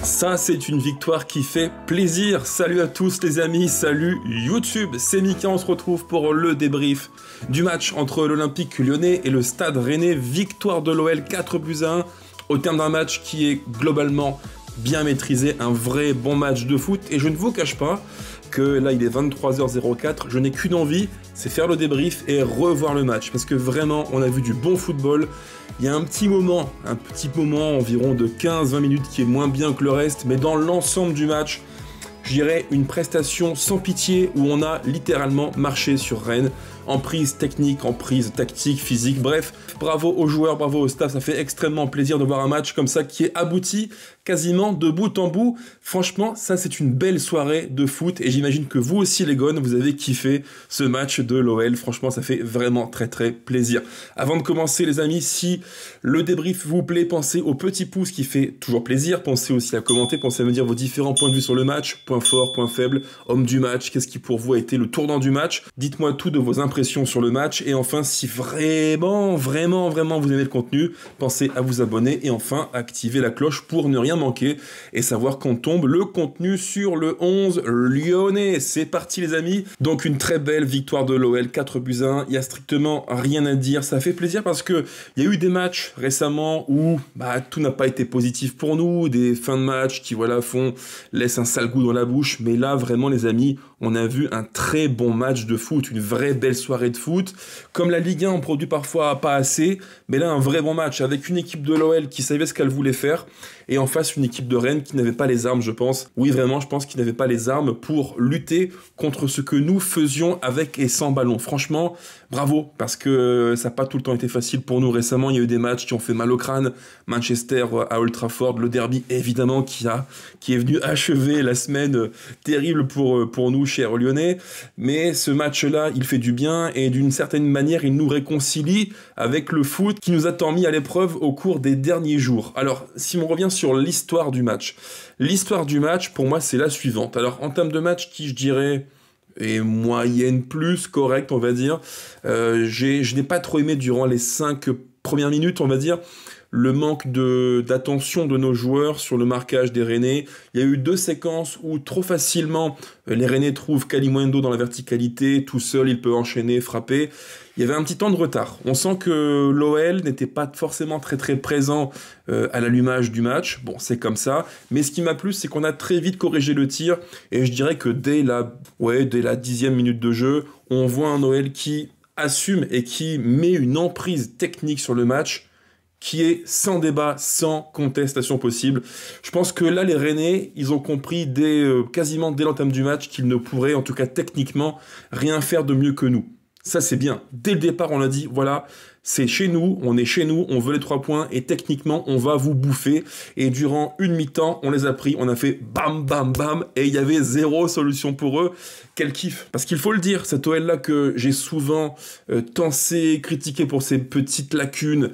Ça, c'est une victoire qui fait plaisir. Salut à tous les amis, salut YouTube, c'est Mika, on se retrouve pour le débrief du match entre l'Olympique Lyonnais et le Stade Rennais. Victoire de l'OL 4-1 au terme d'un match qui est globalement bien maîtrisé, un vrai bon match de foot. Et je ne vous cache pas que là, il est 23h04, je n'ai qu'une envie, c'est faire le débrief et revoir le match. Parce que vraiment, on a vu du bon football. Il y a un petit moment environ de 15-20 minutes qui est moins bien que le reste, mais dans l'ensemble du match, je dirais une prestation sans pitié où on a littéralement marché sur Rennes, en prise technique, en prise tactique, physique, bref, bravo aux joueurs, bravo au staff, ça fait extrêmement plaisir de voir un match comme ça qui est abouti quasiment de bout en bout. Franchement, ça c'est une belle soirée de foot et j'imagine que vous aussi les gones, vous avez kiffé ce match de l'OL, franchement ça fait vraiment très plaisir. Avant de commencer les amis, si le débrief vous plaît, pensez au petit pouce qui fait toujours plaisir, pensez aussi à commenter, pensez à me dire vos différents points de vue sur le match, points forts, points faibles, homme du match, qu'est-ce qui pour vous a été le tournant du match, dites-moi tout de vos impressions sur le match et enfin si vraiment vous aimez le contenu, pensez à vous abonner et enfin activer la cloche pour ne rien manquer et savoir quand tombe le contenu sur le 11 lyonnais. C'est parti les amis, donc une très belle victoire de l'OL 4-1, il y a strictement rien à dire, ça fait plaisir parce que il y a eu des matchs récemment où tout n'a pas été positif pour nous, des fins de match qui laissent un sale goût dans la bouche, mais là vraiment les amis, on a vu un très bon match de foot, une vraie belle soirée de foot. Comme la Ligue 1 en produit parfois pas assez, mais là un vrai bon match avec une équipe de l'OL qui savait ce qu'elle voulait faire et en face une équipe de Rennes qui n'avait pas les armes, je pense. Oui vraiment, je pense qu'ils n'avaient pas les armes pour lutter contre ce que nous faisions avec et sans ballon. Franchement, bravo, parce que ça n'a pas tout le temps été facile pour nous. Récemment, il y a eu des matchs qui ont fait mal au crâne. Manchester à Old Trafford, le derby évidemment qui est venu achever la semaine terrible pour nous, chers Lyonnais. Mais ce match-là, il fait du bien et d'une certaine manière, il nous réconcilie avec le foot qui nous a tant mis à l'épreuve au cours des derniers jours. Alors, si on revient sur l'histoire du match, pour moi, c'est la suivante. Alors, en termes de match, qui je dirais est moyenne plus correcte, on va dire, je n'ai pas trop aimé durant les 5 premières minutes, on va dire, le manque d'attention de nos joueurs sur le marquage des Rennais. Il y a eu 2 séquences où trop facilement les Rennais trouvent Kalimundo dans la verticalité, tout seul il peut enchaîner, frapper. Il y avait un petit temps de retard. On sent que l'OL n'était pas forcément très présent à l'allumage du match. Bon, c'est comme ça. Mais ce qui m'a plu, c'est qu'on a très vite corrigé le tir. Et je dirais que dès la 10e minute de jeu, on voit un OL qui assume et qui met une emprise technique sur le match qui est sans débat, sans contestation possible. Je pense que là, les Rennais, ils ont compris quasiment dès l'entame du match qu'ils ne pourraient, en tout cas techniquement, rien faire de mieux que nous. Ça, c'est bien. Dès le départ, on a dit, voilà, c'est chez nous, on est chez nous, on veut les 3 points, et techniquement, on va vous bouffer. Et durant une mi-temps, on les a pris, on a fait bam, bam, bam, et il y avait 0 solution pour eux. Quel kiff. Parce qu'il faut le dire, cet OL-là que j'ai souvent tensé, critiqué pour ses petites lacunes,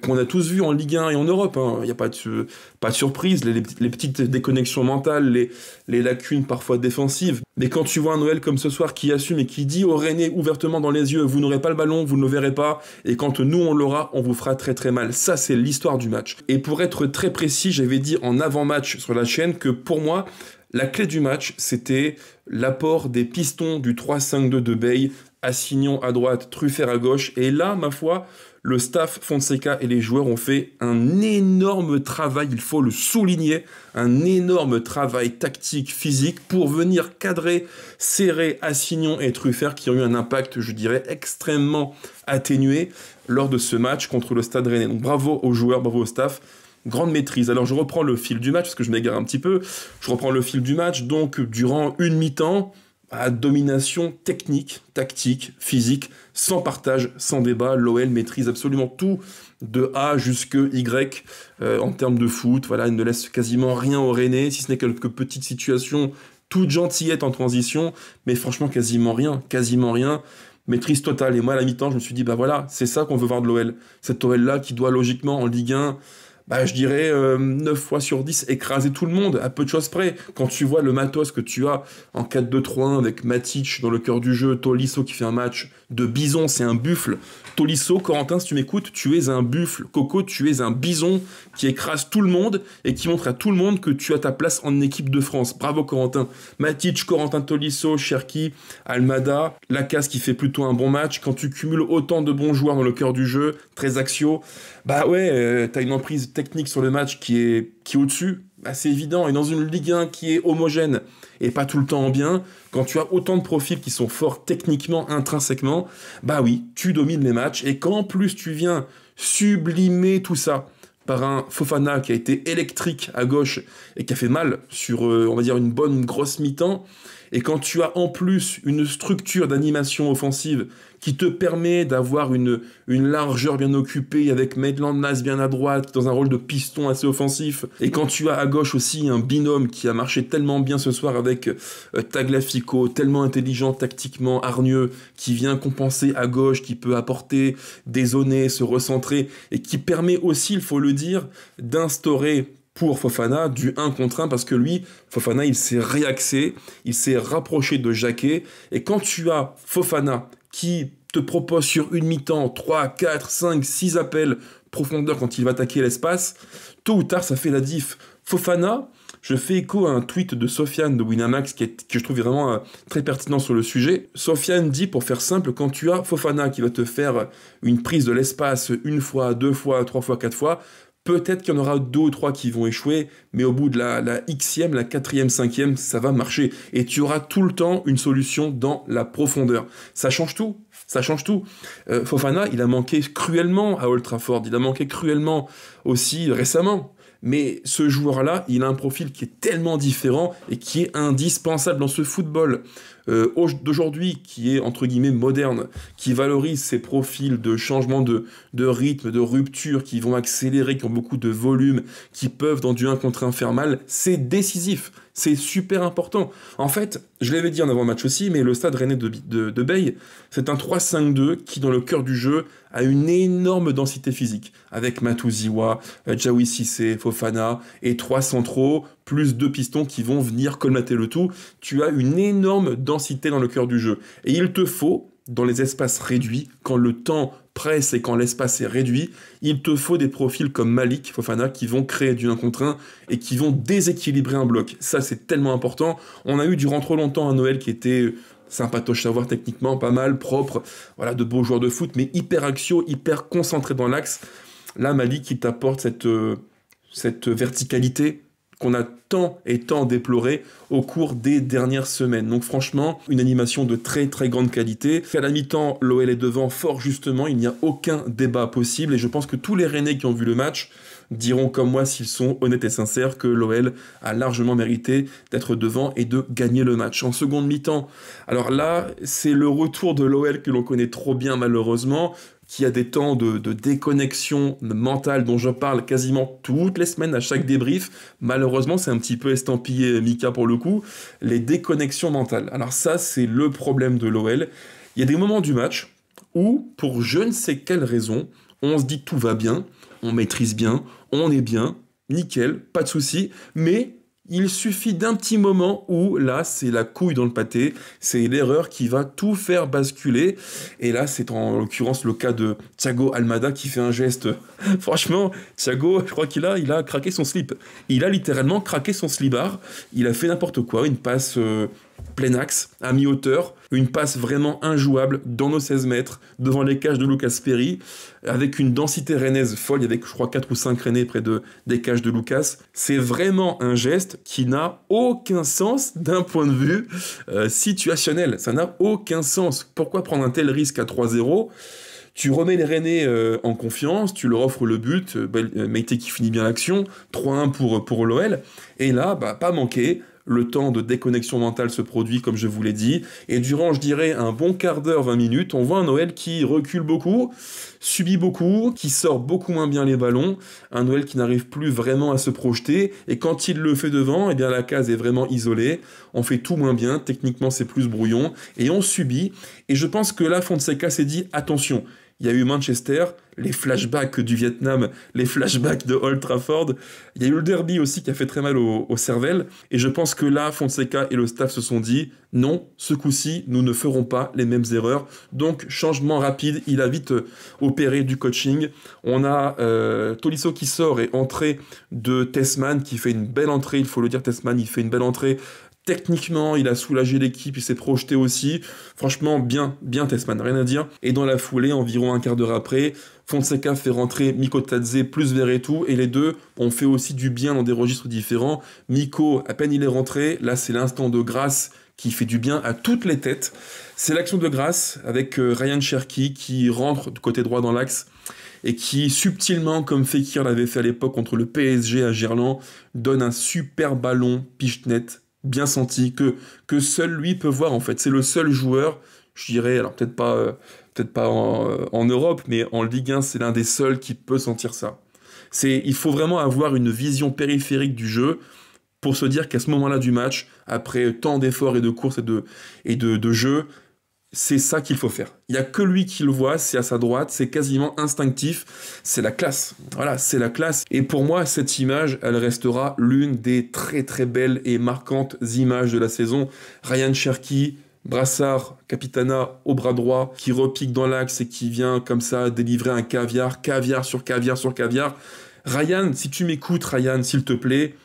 qu'on a tous vu en Ligue 1 et en Europe, il n'y a pas de surprise, les petites déconnexions mentales, les lacunes parfois défensives. Mais quand tu vois un OL comme ce soir qui assume et qui dit aux Rennais ouvertement dans les yeux, vous n'aurez pas le ballon, vous ne le verrez pas, et quand nous on l'aura, on vous fera très mal. Ça, c'est l'histoire du match. Et pour être très précis, j'avais dit en avant-match sur la chaîne que pour moi, la clé du match, c'était l'apport des pistons du 3-5-2 de Bay, Assignon à droite, Truffert à gauche, et là, ma foi, le staff Fonseca et les joueurs ont fait un énorme travail, il faut le souligner, un énorme travail tactique, physique pour venir cadrer, serrer Assignon et Truffert qui ont eu un impact, je dirais, extrêmement atténué lors de ce match contre le Stade Rennais. Donc bravo aux joueurs, bravo au staff. Grande maîtrise. Alors je reprends le fil du match, parce que je m'égare un petit peu. Je reprends le fil du match. Donc durant une mi-temps, domination technique, tactique, physique, sans partage, sans débat. L'OL maîtrise absolument tout, de A jusque Y, en termes de foot. Voilà, il ne laisse quasiment rien aux Rennais, si ce n'est quelques petites situations toutes gentillettes en transition, mais franchement quasiment rien. Maîtrise totale. Et moi, à la mi-temps, je me suis dit, voilà, c'est ça qu'on veut voir de l'OL. Cet OL-là qui doit logiquement, en Ligue 1, bah, je dirais 9 fois sur 10 écraser tout le monde, à peu de choses près. Quand tu vois le matos que tu as en 4-2-3-1 avec Matic dans le cœur du jeu, Tolisso qui fait un match de bison, c'est un buffle. Tolisso, Corentin, si tu m'écoutes, tu es un buffle. Coco, tu es un bison qui écrase tout le monde et qui montre à tout le monde que tu as ta place en équipe de France. Bravo Corentin. Matic, Corentin Tolisso, Cherki, Almada, Lacasse qui fait plutôt un bon match. Quand tu cumules autant de bons joueurs dans le cœur du jeu, très axiaux, bah ouais, t'as une emprise technique sur le match qui est au-dessus. Bah, c'est évident. Et dans une Ligue 1 qui est homogène et pas tout le temps en bien, quand tu as autant de profils qui sont forts techniquement, intrinsèquement, bah oui, tu domines les matchs. Et quand en plus tu viens sublimer tout ça par un Fofana qui a été électrique à gauche et qui a fait mal sur, on va dire, une grosse mi-temps, et quand tu as en plus une structure d'animation offensive qui te permet d'avoir une largeur bien occupée avec Maitland-Niles bien à droite, dans un rôle de piston assez offensif, et quand tu as à gauche aussi un binôme qui a marché tellement bien ce soir avec Tagliafico, tellement intelligent tactiquement, hargneux, qui vient compenser à gauche, qui peut apporter, dézoner, se recentrer, et qui permet aussi, il faut le dire, d'instaurer pour Fofana du 1 contre 1 parce que lui, Fofana, il s'est réaxé, il s'est rapproché de Jacquet. Et quand tu as Fofana qui te propose sur une mi-temps 3, 4, 5, 6 appels profondeur quand il va attaquer l'espace, tôt ou tard, ça fait la diff. Fofana, je fais écho à un tweet de Sofiane de Winamax que je trouve vraiment très pertinent sur le sujet. Sofiane dit, pour faire simple, quand tu as Fofana qui va te faire une prise de l'espace une fois, 2 fois, 3 fois, 4 fois, peut-être qu'il y en aura 2 ou 3 qui vont échouer, mais au bout de la xème, la 4e, 5e, ça va marcher. Et tu auras tout le temps une solution dans la profondeur. Ça change tout. Ça change tout. Fofana, il a manqué cruellement à Old Trafford. Il a manqué cruellement aussi récemment. Mais ce joueur-là, il a un profil qui est tellement différent et qui est indispensable dans ce football d'aujourd'hui, qui est entre guillemets moderne, qui valorise ces profils de changement de rythme, de rupture, qui vont accélérer, qui ont beaucoup de volume, qui peuvent dans du 1 contre 1 faire mal. C'est décisif, c'est super important. En fait, je l'avais dit en avant-match aussi, mais le Stade Rennais de Bay, c'est un 3-5-2 qui, dans le cœur du jeu, a une énorme densité physique, avec Matouziwa, Djawi Cissé, Fofana, et 3 centraux, plus 2 pistons qui vont venir colmater le tout. Tu as une énorme densité dans le cœur du jeu. Et il te faut, dans les espaces réduits, quand le temps presse et quand l'espace est réduit, il te faut des profils comme Malik, Fofana, qui vont créer du 1 contre 1 et qui vont déséquilibrer un bloc. Ça, c'est tellement important. On a eu durant trop longtemps un Noël qui était sympatoche à voir techniquement, pas mal, propre, voilà, de beaux joueurs de foot, mais hyper axiaux, hyper concentrés dans l'axe. Là, Malik, il t'apporte cette verticalité qu'on a tant et tant déploré au cours des dernières semaines. Donc franchement, une animation de très très grande qualité. À la mi-temps, l'OL est devant fort justement, il n'y a aucun débat possible et je pense que tous les Rennais qui ont vu le match diront comme moi, s'ils sont honnêtes et sincères, que l'OL a largement mérité d'être devant et de gagner le match. En seconde mi-temps, alors là, c'est le retour de l'OL que l'on connaît trop bien malheureusement, qui a des temps de déconnexion mentale dont je parle quasiment toutes les semaines à chaque débrief. Malheureusement, c'est un petit peu estampillé Mika pour le coup, les déconnexions mentales. Alors ça, c'est le problème de l'OL. Il y a des moments du match où, pour je ne sais quelle raison, on se dit tout va bien, on maîtrise bien, on est bien, nickel, pas de souci, mais il suffit d'un petit moment où, là, c'est la couille dans le pâté, c'est l'erreur qui va tout faire basculer, et là, c'est en l'occurrence le cas de Thiago Almada qui fait un geste. Franchement, Thiago, je crois qu'il a craqué son slip. Il a littéralement craqué son slibard, il a fait n'importe quoi, une passe plein axe, à mi-hauteur, une passe vraiment injouable dans nos 16 mètres, devant les cages de Lucas Perry, avec une densité rennaise folle, avec je crois 4 ou 5 Rennais près des cages de Lucas. C'est vraiment un geste qui n'a aucun sens d'un point de vue situationnel. Ça n'a aucun sens. Pourquoi prendre un tel risque à 3-0 ? Tu remets les Rennais en confiance, tu leur offres le but, Meïté qui finit bien l'action, 3-1 pour l'OL, et là, pas manqué. Le temps de déconnexion mentale se produit, comme je vous l'ai dit, et durant, je dirais, un bon quart d'heure, 20 minutes, on voit un Noël qui recule beaucoup, subit beaucoup, qui sort beaucoup moins bien les ballons, un Noël qui n'arrive plus vraiment à se projeter, et quand il le fait devant, eh bien la case est vraiment isolée, on fait tout moins bien, techniquement c'est plus brouillon, et on subit, et je pense que là, Fonseca s'est dit, attention, il y a eu Manchester, les flashbacks du Vietnam, les flashbacks de Old Trafford. Il y a eu le derby aussi qui a fait très mal au cervelle. Et je pense que là, Fonseca et le staff se sont dit, non, ce coup-ci, nous ne ferons pas les mêmes erreurs. Donc, changement rapide, il a vite opéré du coaching. On a Tolisso qui sort et entrée de Tessman qui fait une belle entrée, il faut le dire, Tessman, il fait une belle entrée. Techniquement, il a soulagé l'équipe, il s'est projeté aussi. Franchement, bien Tessman, rien à dire. Et dans la foulée, environ un quart d'heure après, Fonseca fait rentrer Miko Tadze plus Verretou, et les deux ont fait aussi du bien dans des registres différents. Miko, à peine il est rentré, là c'est l'instant de grâce qui fait du bien à toutes les têtes. C'est l'action de grâce avec Ryan Cherki qui rentre du côté droit dans l'axe et qui, subtilement, comme Fekir l'avait fait à l'époque contre le PSG à Gerland, donne un super ballon piche-net, bien senti, que seul lui peut voir en fait. C'est le seul joueur, je dirais, alors peut-être pas en Europe, mais en Ligue 1, c'est l'un des seuls qui peut sentir ça. Il faut vraiment avoir une vision périphérique du jeu pour se dire qu'à ce moment-là du match, après tant d'efforts et de courses et de jeux, c'est ça qu'il faut faire. Il n'y a que lui qui le voit, c'est à sa droite, c'est quasiment instinctif, c'est la classe. Voilà, c'est la classe. Et pour moi, cette image, elle restera l'une des très très belles et marquantes images de la saison. Ryan Cherki, brassard, capitana au bras droit, qui repique dans l'axe et qui vient comme ça délivrer un caviar sur caviar sur caviar. Ryan, si tu m'écoutes, Ryan, s'il te plaît,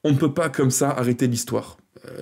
on ne peut pas comme ça arrêter l'histoire.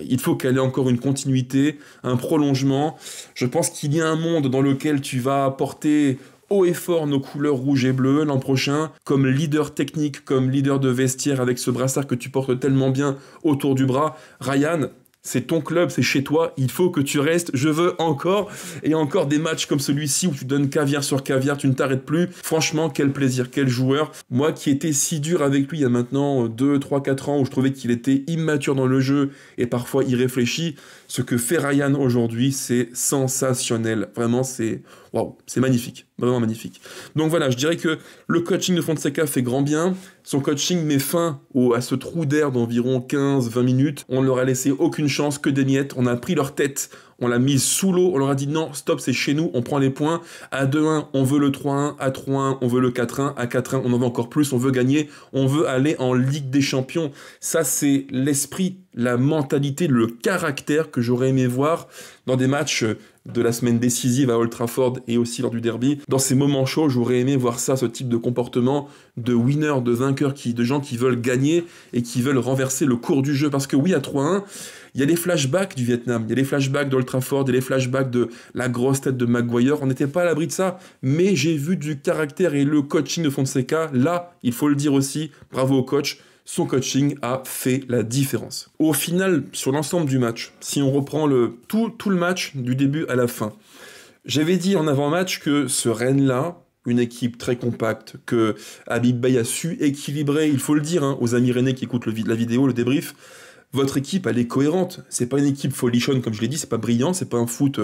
Il faut qu'elle ait encore une continuité, un prolongement. Je pense qu'il y a un monde dans lequel tu vas porter haut et fort nos couleurs rouge et bleu l'an prochain, comme leader technique, comme leader de vestiaire avec ce brassard que tu portes tellement bien autour du bras. Ryan, c'est ton club, c'est chez toi, il faut que tu restes. Je veux encore et encore des matchs comme celui-ci où tu donnes caviar sur caviar, tu ne t'arrêtes plus. Franchement, quel plaisir, quel joueur. Moi qui étais si dur avec lui il y a maintenant 2, 3, 4 ans, où je trouvais qu'il était immature dans le jeu et parfois irréfléchi, ce que fait Ryan aujourd'hui, c'est sensationnel. Vraiment, c'est waouh, c'est magnifique, vraiment magnifique. Donc voilà, je dirais que le coaching de Fonseca fait grand bien. Son coaching met fin à ce trou d'air d'environ 15-20 minutes. On ne leur a laissé aucune chance, que des miettes. On a pris leur tête, on l'a mise sous l'eau. On leur a dit non, stop, c'est chez nous, on prend les points. À 2-1, on veut le 3-1. À 3-1, on veut le 4-1. À 4-1, on en veut encore plus, on veut gagner. On veut aller en Ligue des Champions. Ça, c'est l'esprit, la mentalité, le caractère que j'aurais aimé voir dans des matchs de la semaine décisive à Old Trafford et aussi lors du derby. Dans ces moments chauds, j'aurais aimé voir ça, ce type de comportement de winner, de vainqueur, de gens qui veulent gagner et qui veulent renverser le cours du jeu. Parce que oui, à 3-1, il y a les flashbacks du Vietnam, il y a les flashbacks d'Old Trafford, il y a les flashbacks de la grosse tête de Maguire. On n'était pas à l'abri de ça, mais j'ai vu du caractère et le coaching de Fonseca. Là, il faut le dire aussi, bravo au coach. Son coaching a fait la différence. Au final, sur l'ensemble du match, si on reprend tout le match du début à la fin, j'avais dit en avant-match que ce Rennes-là, une équipe très compacte, que Habib Beye a su équilibrer, il faut le dire aux amis rennais qui écoutent la vidéo, le débrief, votre équipe, elle est cohérente. C'est pas une équipe folichonne, comme je l'ai dit, c'est pas brillant, c'est pas un foot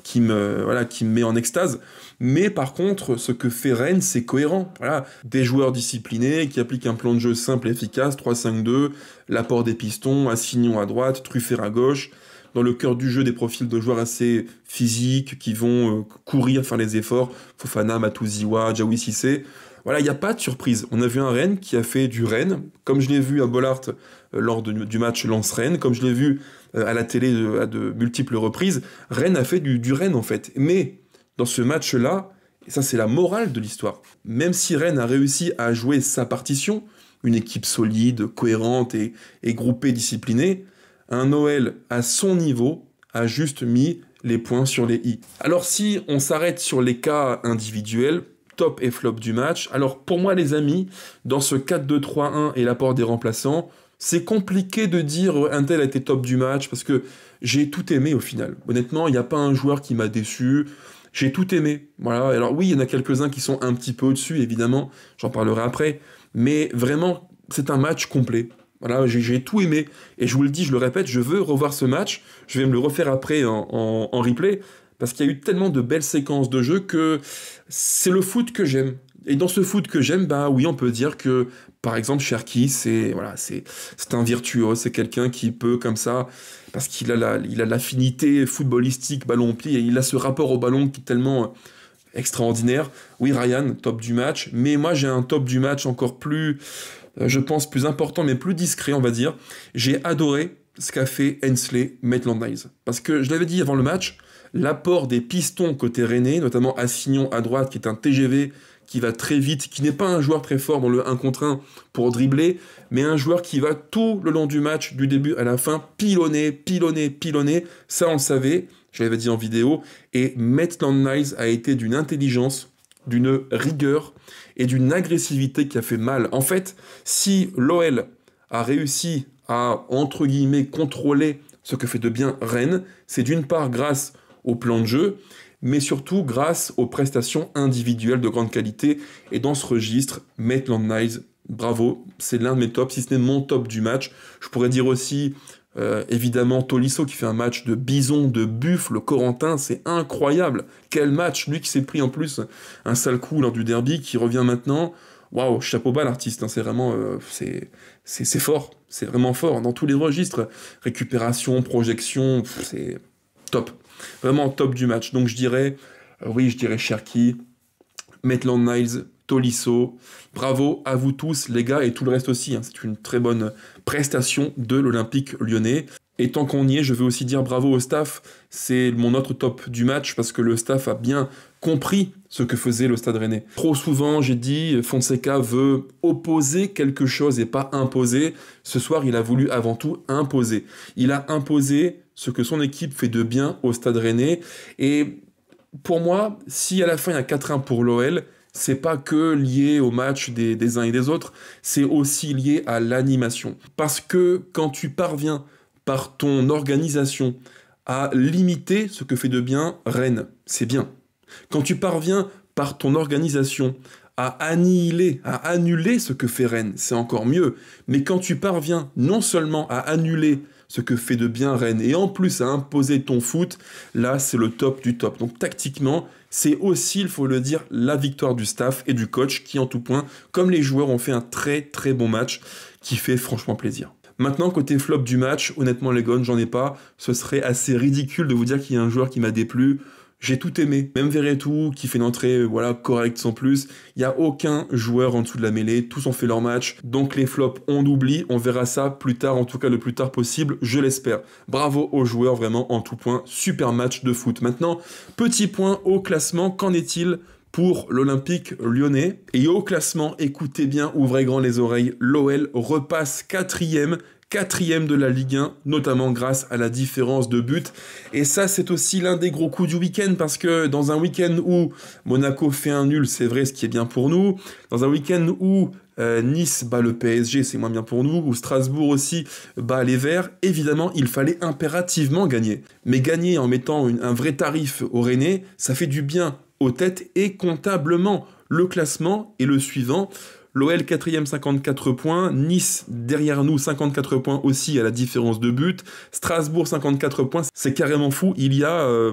qui me met en extase. Mais par contre, ce que fait Rennes, c'est cohérent. Voilà. Des joueurs disciplinés qui appliquent un plan de jeu simple et efficace, 3-5-2, l'apport des pistons, Assignon à droite, Truffert à gauche. Dans le cœur du jeu, des profils de joueurs assez physiques qui vont courir, faire les efforts. Fofana, Matouziwa, Djaoui Cissé. Voilà, il n'y a pas de surprise. On a vu un Rennes qui a fait du Rennes, comme je l'ai vu à Bollaert lors du match Lens-Rennes, comme je l'ai vu à la télé à de multiples reprises. Rennes a fait du Rennes, en fait. Mais dans ce match-là, et ça c'est la morale de l'histoire, même si Rennes a réussi à jouer sa partition, une équipe solide, cohérente et groupée, disciplinée, un OL à son niveau a juste mis les points sur les i. Alors si on s'arrête sur les cas individuels, top et flop du match, alors pour moi les amis, dans ce 4-2-3-1 et l'apport des remplaçants, c'est compliqué de dire un tel a été top du match, parce que j'ai tout aimé au final. Honnêtement, il n'y a pas un joueur qui m'a déçu, j'ai tout aimé. Voilà. Alors oui, il y en a quelques-uns qui sont un petit peu au-dessus, évidemment, j'en parlerai après, mais vraiment, c'est un match complet. Voilà, j'ai tout aimé, et je vous le dis, je le répète, je veux revoir ce match, je vais me le refaire après en replay, parce qu'il y a eu tellement de belles séquences de jeu que c'est le foot que j'aime. Et dans ce foot que j'aime, bah oui, on peut dire que, par exemple, Cherki, c'est un virtuose, c'est quelqu'un qui peut, comme ça, parce qu'il a l'affinité footballistique, ballon au pied, et il a ce rapport au ballon qui est tellement extraordinaire. Oui, Ryan, top du match, mais moi j'ai un top du match encore plus, je pense, plus important, mais plus discret, on va dire. J'ai adoré ce qu'a fait Hensley Maitland-Niles. Parce que je l'avais dit avant le match, l'apport des pistons côté rennais, notamment Assignon à droite, qui est un TGV qui va très vite, qui n'est pas un joueur très fort dans le 1 contre 1 pour dribbler, mais un joueur qui va tout le long du match, du début à la fin, pilonner, pilonner, pilonner. Ça, on le savait, je l'avais dit en vidéo, et Maitland-Niles a été d'une intelligence, d'une rigueur et d'une agressivité qui a fait mal. En fait, si l'OL a réussi à, entre guillemets, contrôler ce que fait de bien Rennes, c'est d'une part grâce au plan de jeu, mais surtout grâce aux prestations individuelles de grande qualité. Et dans ce registre, Maitland-Niles, bravo, c'est l'un de mes tops, si ce n'est mon top du match. Je pourrais dire aussi, évidemment, Tolisso qui fait un match de bison, de buffle, Corentin, c'est incroyable. Quel match, lui qui s'est pris en plus un sale coup lors du derby, qui revient maintenant. Waouh, chapeau bas l'artiste, hein, c'est vraiment, c'est fort, c'est vraiment fort. Dans tous les registres, récupération, projection, c'est top. Vraiment top du match. Donc je dirais, oui, je dirais Cherki, Maitland-Niles, Tolisso. Bravo à vous tous, les gars, et tout le reste aussi. Hein. C'est une très bonne prestation de l'Olympique lyonnais. Et tant qu'on y est, je veux aussi dire bravo au staff. C'est mon autre top du match parce que le staff a bien compris ce que faisait le Stade Rennais. Trop souvent, j'ai dit, Fonseca veut opposer quelque chose et pas imposer. Ce soir, il a voulu avant tout imposer. Il a imposé ce que son équipe fait de bien au Stade Rennais. Et pour moi, si à la fin il y a 4-1 pour l'OL, c'est pas que lié au match des uns et des autres, c'est aussi lié à l'animation. Parce que quand tu parviens par ton organisation à limiter ce que fait de bien Rennes, c'est bien. Quand tu parviens par ton organisation à annihiler, à annuler ce que fait Rennes, c'est encore mieux. Mais quand tu parviens non seulement à annuler ce que fait de bien Rennes, et en plus à imposer ton foot, là c'est le top du top. Donc tactiquement, c'est aussi, il faut le dire, la victoire du staff et du coach qui en tout point, comme les joueurs, ont fait un très très bon match qui fait franchement plaisir. Maintenant, côté flop du match, honnêtement les gars, j'en ai pas. Ce serait assez ridicule de vous dire qu'il y a un joueur qui m'a déplu. J'ai tout aimé. Même Verretou, qui fait une entrée voilà, correcte sans plus. Il n'y a aucun joueur en dessous de la mêlée. Tous ont fait leur match. Donc les flops, on oublie. On verra ça plus tard, en tout cas le plus tard possible, je l'espère. Bravo aux joueurs, vraiment, en tout point. Super match de foot. Maintenant, petit point au classement. Qu'en est-il pour l'Olympique lyonnais? Et au classement, écoutez bien, ouvrez grand les oreilles, l'OL repasse quatrième de la Ligue 1, notamment grâce à la différence de but. Et ça, c'est aussi l'un des gros coups du week-end, parce que dans un week-end où Monaco fait un nul, c'est vrai, ce qui est bien pour nous. Dans un week-end où Nice bat le PSG, c'est moins bien pour nous, où Strasbourg aussi bat les Verts, évidemment, il fallait impérativement gagner. Mais gagner en mettant un vrai tarif au Rennais, ça fait du bien aux têtes et comptablement. Le classement est le suivant. L'OL 4e 54 points, Nice derrière nous 54 points aussi à la différence de but, Strasbourg 54 points, c'est carrément fou, il y a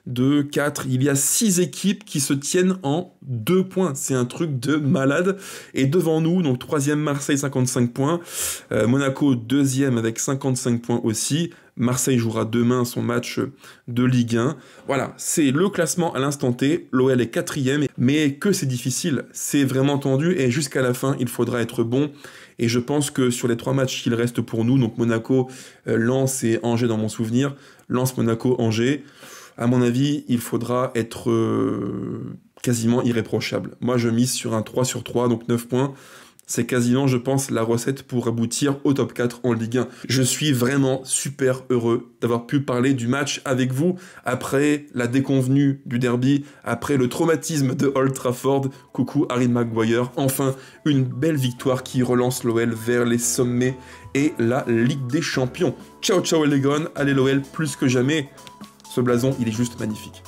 2, 4, il y a 6 équipes qui se tiennent en 2 points, c'est un truc de malade, et devant nous, donc 3e Marseille 55 points, Monaco 2e avec 55 points aussi, Marseille jouera demain son match de Ligue 1. Voilà, c'est le classement à l'instant T. L'OL est 4e, mais que c'est difficile. C'est vraiment tendu et jusqu'à la fin, il faudra être bon. Et je pense que sur les 3 matchs qu'il reste pour nous, donc Monaco, Lens et Angers dans mon souvenir, Lens, Monaco, Angers, à mon avis, il faudra être quasiment irréprochable. Moi, je mise sur un 3 sur 3, donc 9 points. C'est quasiment, je pense, la recette pour aboutir au top 4 en Ligue 1. Je suis vraiment super heureux d'avoir pu parler du match avec vous après la déconvenue du derby, après le traumatisme de Old Trafford. Coucou Harry Maguire. Enfin, une belle victoire qui relance l'OL vers les sommets et la Ligue des Champions. Ciao, ciao les gars. Allez l'OL plus que jamais. Ce blason, il est juste magnifique.